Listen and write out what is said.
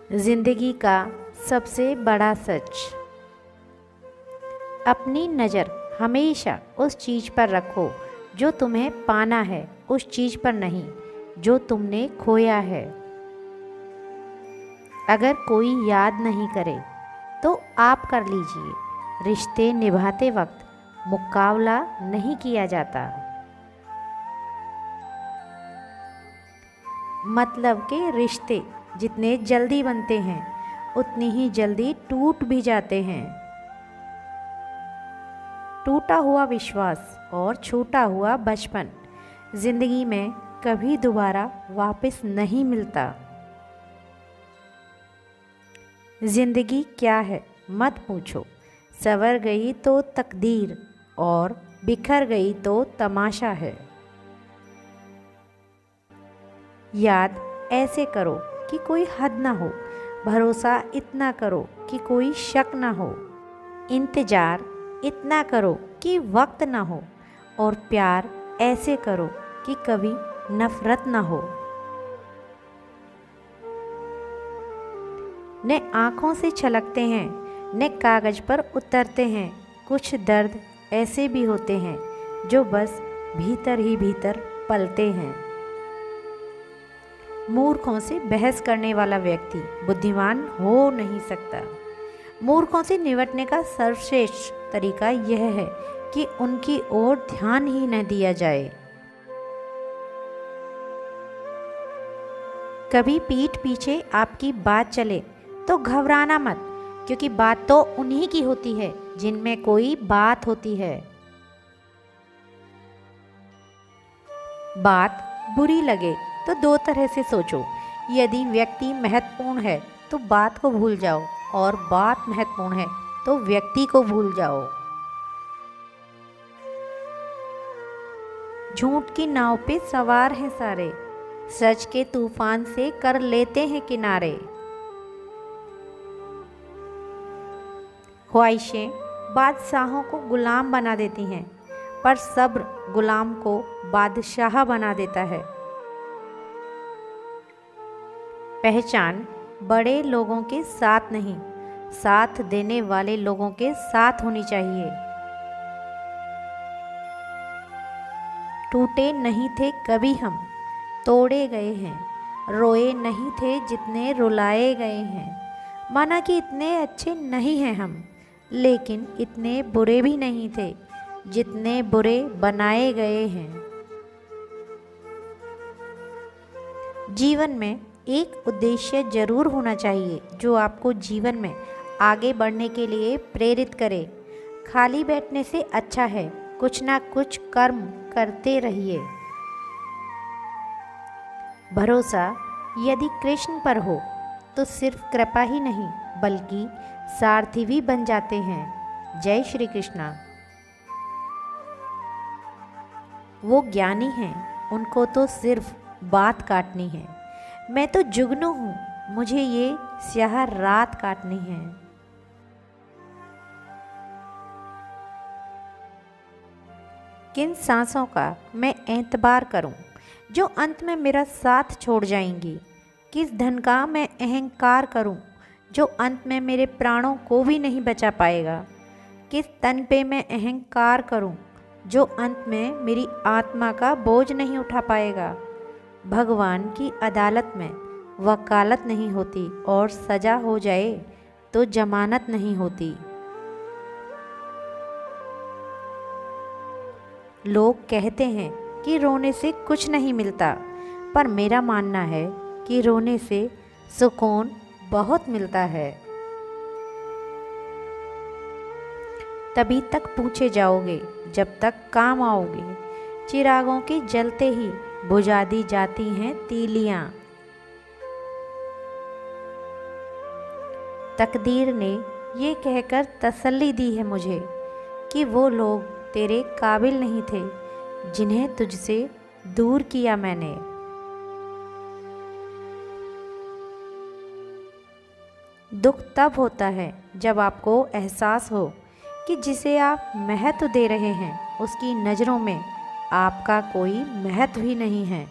जिंदगी का सबसे बड़ा सच। अपनी नज़र हमेशा उस चीज़ पर रखो जो तुम्हें पाना है, उस चीज़ पर नहीं जो तुमने खोया है। अगर कोई याद नहीं करे तो आप कर लीजिए। रिश्ते निभाते वक्त मुकाबला नहीं किया जाता। मतलब के रिश्ते जितने जल्दी बनते हैं उतनी ही जल्दी टूट भी जाते हैं। टूटा हुआ विश्वास और छूटा हुआ बचपन जिंदगी में कभी दोबारा वापस नहीं मिलता। जिंदगी क्या है मत पूछो, संवर गई तो तकदीर और बिखर गई तो तमाशा है। याद ऐसे करो कि कोई हद ना हो, भरोसा इतना करो कि कोई शक ना हो, इंतज़ार इतना करो कि वक्त ना हो, और प्यार ऐसे करो कि कभी नफरत ना हो। न आँखों से छलकते हैं न कागज़ पर उतरते हैं। कुछ दर्द ऐसे भी होते हैं जो बस भीतर ही भीतर पलते हैं। मूर्खों से बहस करने वाला व्यक्ति बुद्धिमान हो नहीं सकता। मूर्खों से निपटने का सर्वश्रेष्ठ तरीका यह है कि उनकी ओर ध्यान ही न दिया जाए। कभी पीठ पीछे आपकी बात चले तो घबराना मत, क्योंकि बात तो उन्हीं की होती है जिनमें कोई बात होती है। बात बुरी लगे तो दो तरह से सोचो। यदि व्यक्ति महत्वपूर्ण है तो बात को भूल जाओ, और बात महत्वपूर्ण है तो व्यक्ति को भूल जाओ। झूठ की नाव पे सवार हैं सारे, सच के तूफान से कर लेते हैं किनारे। ख्वाहिशें बादशाहों को गुलाम बना देती हैं, पर सब्र गुलाम को बादशाह बना देता है। पहचान बड़े लोगों के साथ नहीं, साथ देने वाले लोगों के साथ होनी चाहिए। टूटे नहीं थे कभी हम, तोड़े गए हैं। रोए नहीं थे जितने रुलाए गए हैं। माना कि इतने अच्छे नहीं हैं हम, लेकिन इतने बुरे भी नहीं थे जितने बुरे बनाए गए हैं। जीवन में एक उद्देश्य जरूर होना चाहिए जो आपको जीवन में आगे बढ़ने के लिए प्रेरित करे। खाली बैठने से अच्छा है कुछ ना कुछ कर्म करते रहिए। भरोसा यदि कृष्ण पर हो तो सिर्फ कृपा ही नहीं बल्कि सारथी भी बन जाते हैं। जय श्री कृष्णा। वो ज्ञानी हैं, उनको तो सिर्फ बात काटनी है। मैं तो जुगनू हूँ, मुझे ये स्याह रात काटनी है। किन सांसों का मैं एतबार करूं जो अंत में मेरा साथ छोड़ जाएंगी। किस धन का मैं अहंकार करूं जो अंत में मेरे प्राणों को भी नहीं बचा पाएगा। किस तन पे मैं अहंकार करूं जो अंत में मेरी आत्मा का बोझ नहीं उठा पाएगा। भगवान की अदालत में वकालत नहीं होती, और सजा हो जाए तो जमानत नहीं होती। लोग कहते हैं कि रोने से कुछ नहीं मिलता, पर मेरा मानना है कि रोने से सुकून बहुत मिलता है। तभी तक पूछे जाओगे जब तक काम आओगे। चिरागों के जलते ही बुझा दी जाती हैं तीलियां। तकदीर ने ये कहकर तसल्ली दी है मुझे कि वो लोग तेरे काबिल नहीं थे जिन्हें तुझसे दूर किया मैंने। दुख तब होता है जब आपको एहसास हो कि जिसे आप महत्व दे रहे हैं उसकी नज़रों में आपका कोई महत्व ही नहीं है।